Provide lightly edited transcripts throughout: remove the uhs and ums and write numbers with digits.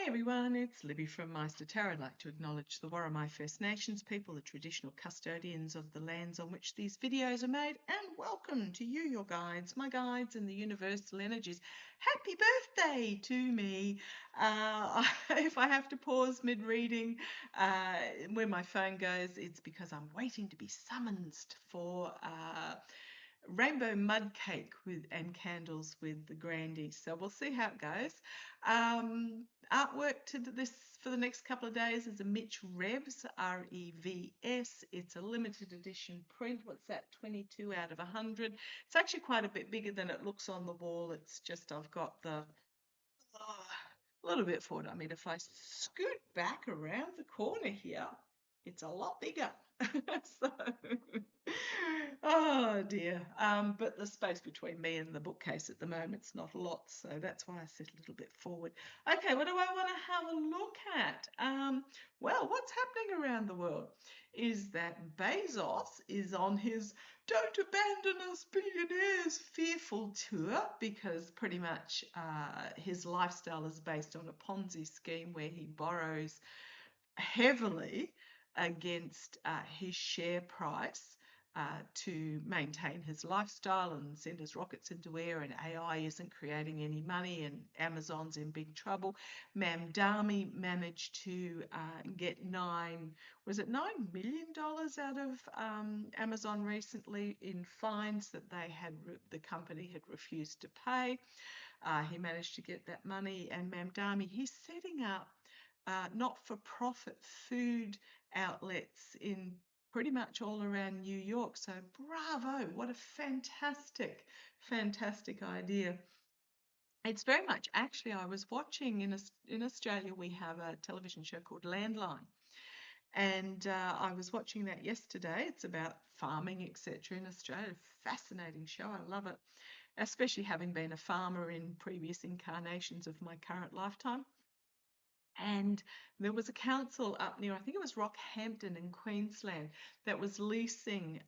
Hey everyone, it's Libby from Maighstirtarot. I'd like to acknowledge the Worimi First Nations people, the traditional custodians of the lands on which these videos are made, and welcome to you, your guides, my guides in the universal energies. Happy birthday to me. If I have to pause mid-reading when my phone goes, it's because I'm waiting to be summoned for rainbow mud cake and candles with the grandies. So we'll see how it goes. Artwork to this for the next couple of days is a Mitch Revs, R-E-V-S. It's a limited edition print. What's that? 22 out of 100. It's actually quite a bit bigger than it looks on the wall. It's just I've got the a little bit forward. I mean, if I scoot back around the corner here, it's a lot bigger. So, oh dear. But the space between me and the bookcase at the moment's not a lot, so that's why I sit a little bit forward. Okay, what do I want to have a look at? Well, what's happening around the world is that Bezos is on his Don't Abandon Us Billionaires fearful tour because pretty much his lifestyle is based on a Ponzi scheme where he borrows heavily against his share price to maintain his lifestyle and send his rockets into air, and AI isn't creating any money and Amazon's in big trouble. Mamdani managed to get $9 million out of Amazon recently in fines that the company had refused to pay. He managed to get that money, and Mamdani, he's setting up not-for-profit food outlets in pretty much all around New York. So bravo, what a fantastic, fantastic idea. It's very much, actually, I was watching in Australia, we have a television show called Landline. And I was watching that yesterday. It's about farming, etc. in Australia. Fascinating show. I love it, especially having been a farmer in previous incarnations of my current lifetime. And there was a council up near, I think it was Rockhampton in Queensland, that was leasing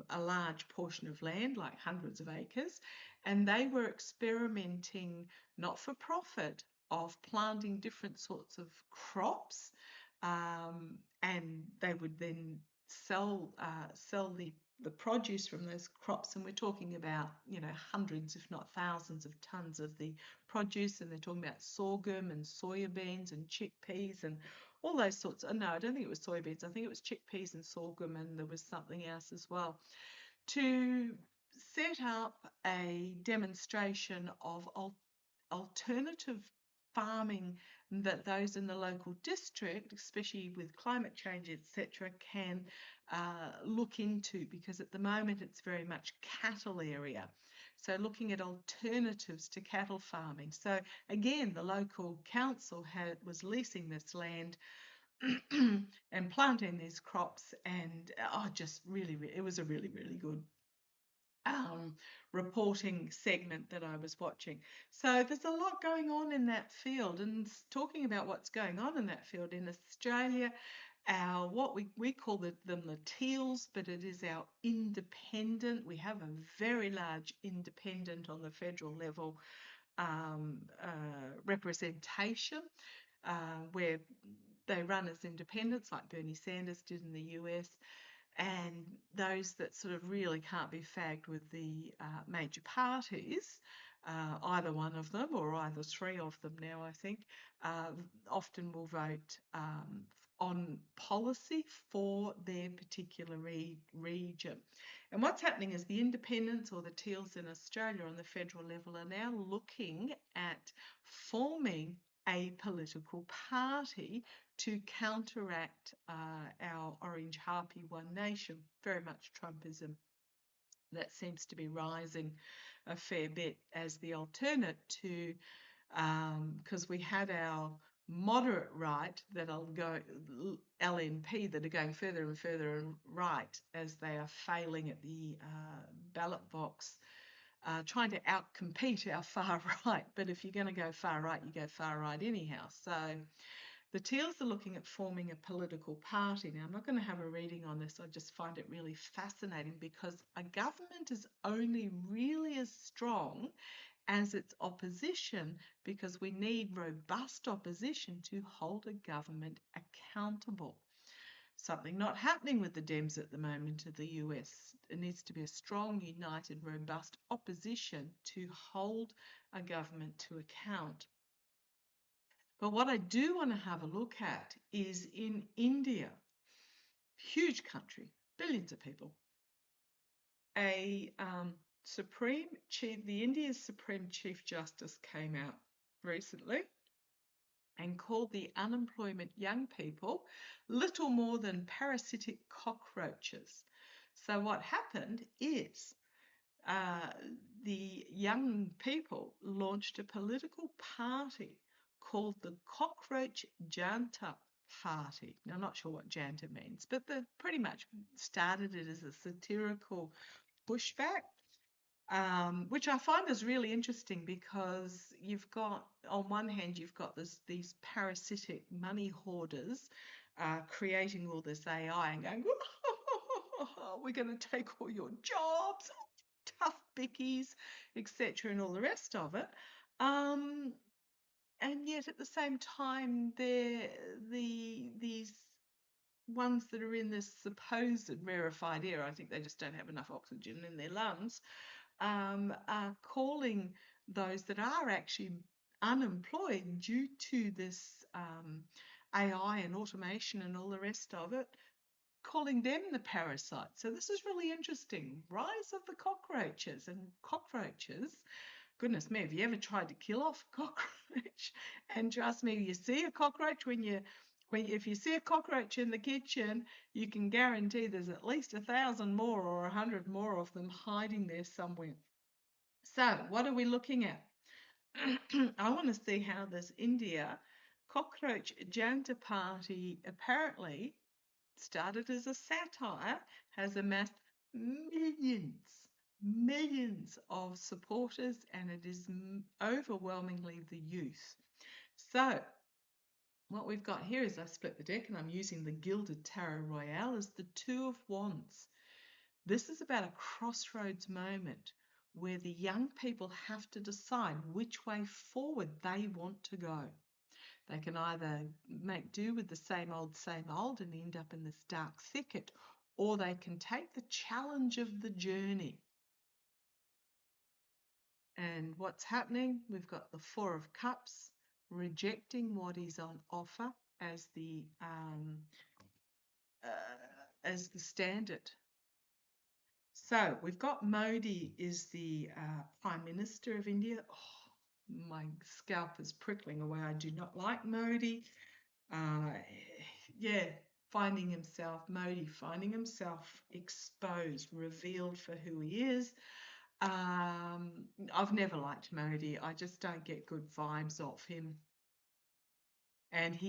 a large portion of land, like hundreds of acres, and they were experimenting, not for profit, of planting different sorts of crops, and they would then sell the produce from those crops, and we're talking about, hundreds if not thousands of tons of the produce, and they're talking about sorghum and soybeans and chickpeas and all those sorts of, no, I don't think it was soybeans, I think it was chickpeas and sorghum, and there was something else as well, to set up a demonstration of alternative farming that those in the local district, especially with climate change, etc., can look into, because at the moment it's very much cattle area. So looking at alternatives to cattle farming. So again, the local council was leasing this land and planting these crops, and just really, it was a really, really good reporting segment that I was watching. So there's a lot going on in that field, and talking about what's going on in that field in Australia, what we call them the teals, but it is our independent. We have a very large independent on the federal level representation where they run as independents, like Bernie Sanders did in the US, and those that sort of really can't be fagged with the major parties, either one of them or either three of them now, I think, often will vote on policy for their particular region. And what's happening is the independents, or the teals in Australia on the federal level, are now looking at forming a political party to counteract our Orange Harpy One Nation, very much Trumpism. That seems to be rising a fair bit as the alternate to, because we had our moderate right that'll go, LNP, that are going further and further right as they are failing at the ballot box, trying to outcompete our far right. But if you're going to go far right, you go far right anyhow. So the Teals are looking at forming a political party. Now, I'm not going to have a reading on this. I just find it really fascinating, because a government is only really as strong as its opposition, because we need robust opposition to hold a government accountable. Something not happening with the Dems at the moment in the US. It needs to be a strong, united, robust opposition to hold a government to account. But what I do want to have a look at is in India, huge country, billions of people, the India's Supreme Chief Justice came out recently and called the unemployment young people little more than parasitic cockroaches. So what happened is the young people launched a political party called the Cockroach Janta Party. Now, I'm not sure what Janta means, but they pretty much started it as a satirical pushback, which I find is really interesting, because you've got, on one hand, you've got these parasitic money hoarders creating all this AI and going, we're going to take all your jobs, tough bickies, etc., and all the rest of it. And yet at the same time, these ones that are in this supposed rarefied air, I think they just don't have enough oxygen in their lungs, are calling those that are actually unemployed due to this AI and automation and all the rest of it, calling them the parasites. So this is really interesting. Rise of the cockroaches. And cockroaches, goodness me, have you ever tried to kill off a cockroach? And trust me, you see a cockroach if you see a cockroach in the kitchen, you can guarantee there's at least 1,000 more or 100 more of them hiding there somewhere. So what are we looking at? I want to see how this India Cockroach Janta Party apparently started as a satire, has amassed millions of supporters, and it is overwhelmingly the youth. So what we've got here is I've split the deck and I'm using the Gilded Tarot Royale as the Two of Wands. This is about a crossroads moment where the young people have to decide which way forward they want to go. They can either make do with the same old and end up in this dark thicket, or they can take the challenge of the journey. And what's happening? We've got the Four of Cups, rejecting what is on offer as the standard. So we've got Modi is the Prime Minister of India. Oh, my scalp is prickling away. I do not like Modi. Modi finding himself exposed, revealed for who he is. I've never liked Modi. I just don't get good vibes off him. And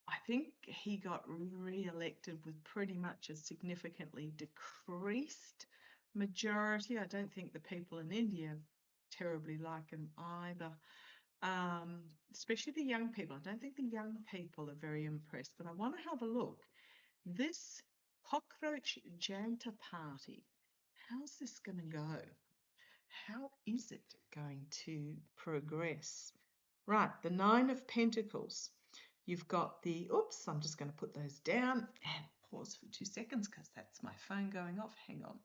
I think he got re-elected with pretty much a significantly decreased majority. I don't think the people in India terribly like him either. Especially the young people. I don't think the young people are very impressed, but I want to have a look. This Cockroach Janta Party, how's this going to go? How is it going to progress? Right, the Nine of Pentacles. You've got I'm just going to put those down and pause for 2 seconds because that's my phone going off. Hang on.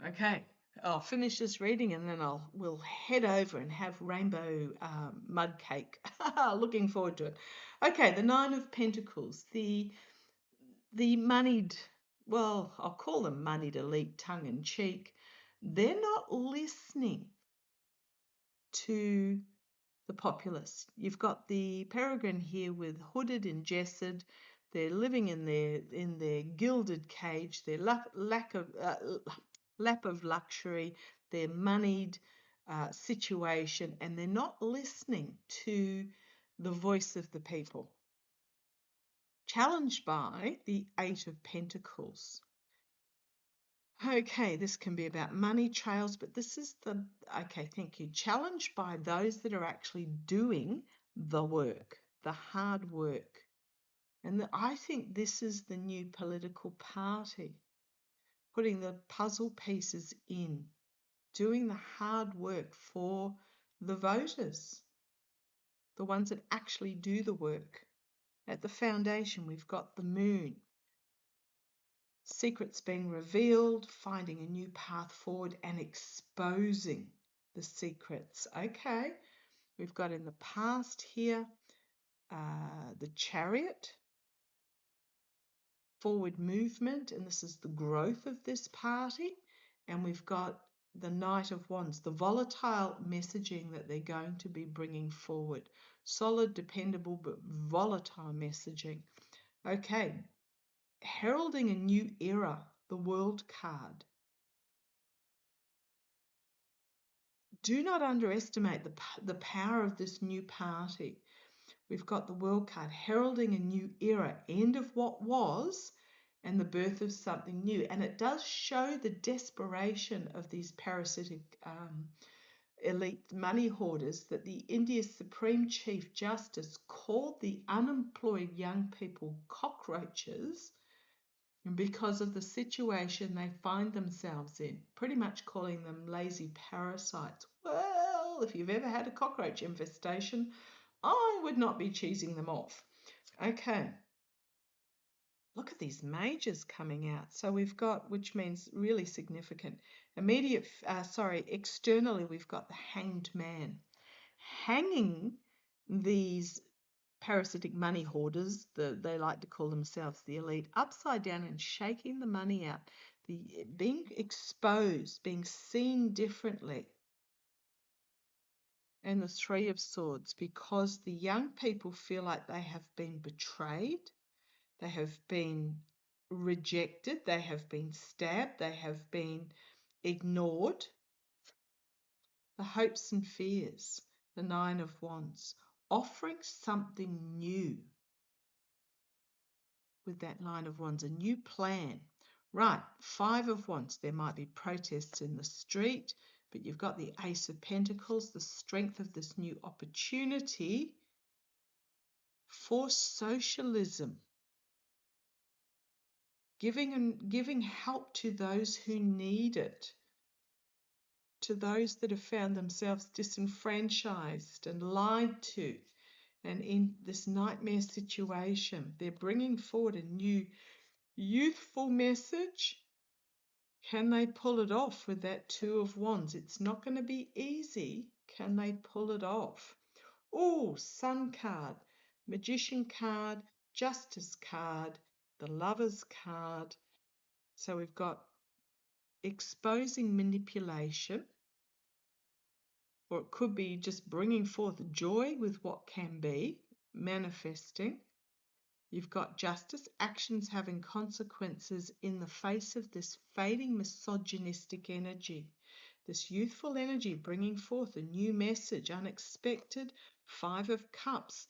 Okay, I'll finish this reading and then we'll head over and have rainbow mud cake. Looking forward to it. Okay, the Nine of Pentacles, the moneyed, well, I'll call them moneyed elite, tongue in cheek. They're not listening to the populace. You've got the peregrine here with hooded and jessered. They're living in their gilded cage, their lap of luxury, their moneyed situation, and they're not listening to the voice of the people. Challenged by the Eight of Pentacles. Okay, this can be about money trails, but this is okay, thank you. Challenged by those that are actually doing the work, the hard work. And I think this is the new political party, putting the puzzle pieces in. doing the hard work for the voters, the ones that actually do the work. At the foundation, we've got the moon. Secrets being revealed, finding a new path forward and exposing the secrets. Okay, we've got in the past here the Chariot, forward movement, and this is the growth of this party. And we've got the Knight of Wands, the volatile messaging that they're going to be bringing forward. Solid, dependable, but volatile messaging. Okay, heralding a new era, the World card. Do not underestimate the power of this new party. We've got the World card heralding a new era, end of what was and the birth of something new. And it does show the desperation of these parasitic elite money hoarders that the India's Supreme Chief Justice called the unemployed young people cockroaches because of the situation they find themselves in, pretty much calling them lazy parasites. Well, if you've ever had a cockroach infestation, I would not be cheesing them off. Okay. Look at these majors coming out. So we've got, which means really significant. Externally, we've got the Hanged Man. Hanging these parasitic money hoarders, they like to call themselves the elite, upside down and shaking the money out. Being exposed, being seen differently. And the Three of Swords, because the young people feel like they have been betrayed, they have been rejected, they have been stabbed, they have been ignored. The hopes and fears, the Nine of Wands, offering something new with that Nine of Wands, a new plan. Right, Five of Wands, there might be protests in the street, but you've got the Ace of Pentacles, the strength of this new opportunity for socialism. Giving help to those who need it, to those that have found themselves disenfranchised and lied to and in this nightmare situation. They're bringing forward a new youthful message. Can they pull it off with that Two of Wands? It's not going to be easy. Can they pull it off? Oh, Sun card, Magician card, Justice card, the Lovers card. So we've got exposing manipulation, or it could be just bringing forth joy with what can be, manifesting. You've got Justice, actions having consequences in the face of this fading misogynistic energy. This youthful energy bringing forth a new message, unexpected. Five of Cups,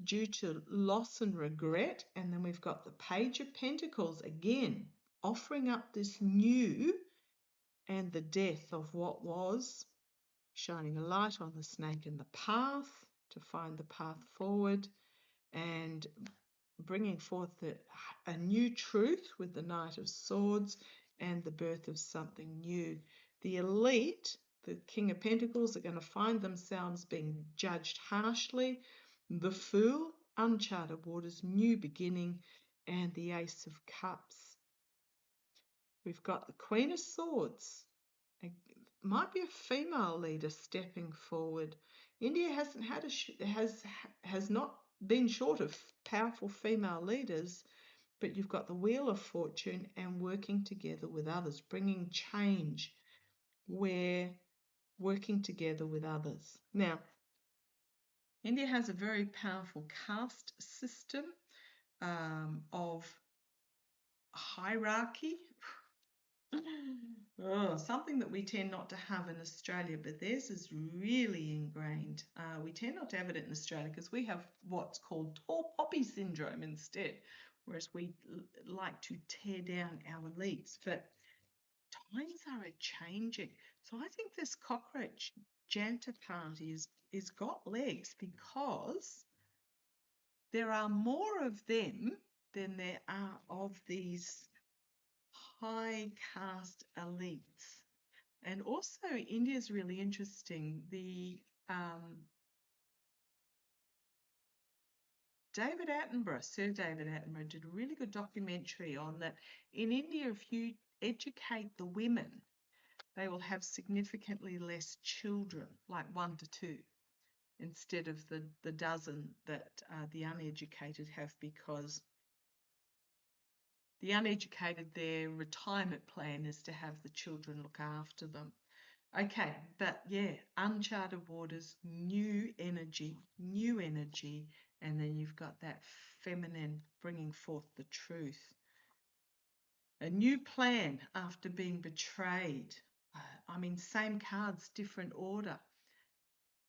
due to loss and regret. And then we've got the Page of Pentacles, again, offering up this new and the death of what was, shining a light on the snake in the path to find the path forward, and bringing forth a new truth with the Knight of Swords and the birth of something new. The elite, the King of Pentacles, are going to find themselves being judged harshly. The Fool, uncharted waters, new beginning, and the Ace of Cups. We've got the Queen of Swords. It might be a female leader stepping forward. India has not been short of powerful female leaders, but you've got the Wheel of Fortune and working together with others, bringing change where working together with others. Now, India has a very powerful caste system of hierarchy. Oh, something that we tend not to have in Australia, but theirs is really ingrained. We tend not to have it in Australia because we have what's called tall poppy syndrome instead, whereas we like to tear down our elites. But times are changing. So I think this Cockroach Janta Party is got legs because there are more of them than there are of these high caste elites. And also, India is really interesting. The Sir David Attenborough, did a really good documentary on that. In India, if you educate the women, they will have significantly less children, like 1 to 2, instead of the dozen that the uneducated have, because the uneducated, their retirement plan is to have the children look after them. Okay, but yeah, uncharted waters, new energy, and then you've got that feminine bringing forth the truth. A new plan after being betrayed. I mean, same cards, different order.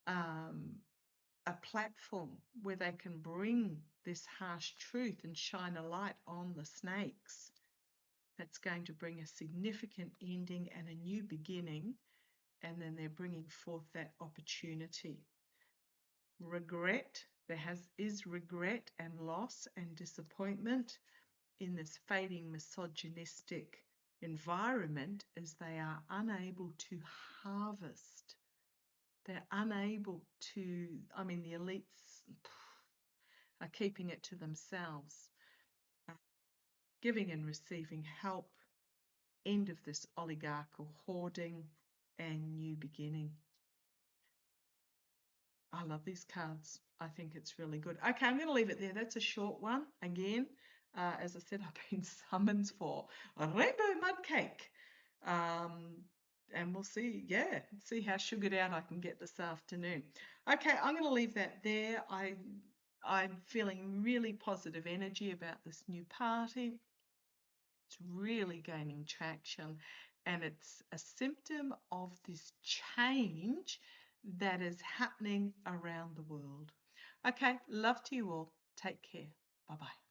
A platform where they can bring this harsh truth and shine a light on the snakes. That's going to bring a significant ending and a new beginning, and then they're bringing forth that opportunity. Regret, is regret and loss and disappointment in this fading misogynistic environment, as they are unable to harvest. They're unable to, I mean, the elites are keeping it to themselves. Giving and receiving help, end of this oligarchical hoarding, and new beginning. I love these cards. I think it's really good. Okay, I'm going to leave it there. That's a short one. Again, as I said, I've been summoned for a rainbow mud cake. And we'll see how sugared out I can get this afternoon. Okay, I'm going to leave that there. I'm feeling really positive energy about this new party. It's really gaining traction, and it's a symptom of this change that is happening around the world. Okay, love to you all. Take care. Bye-bye.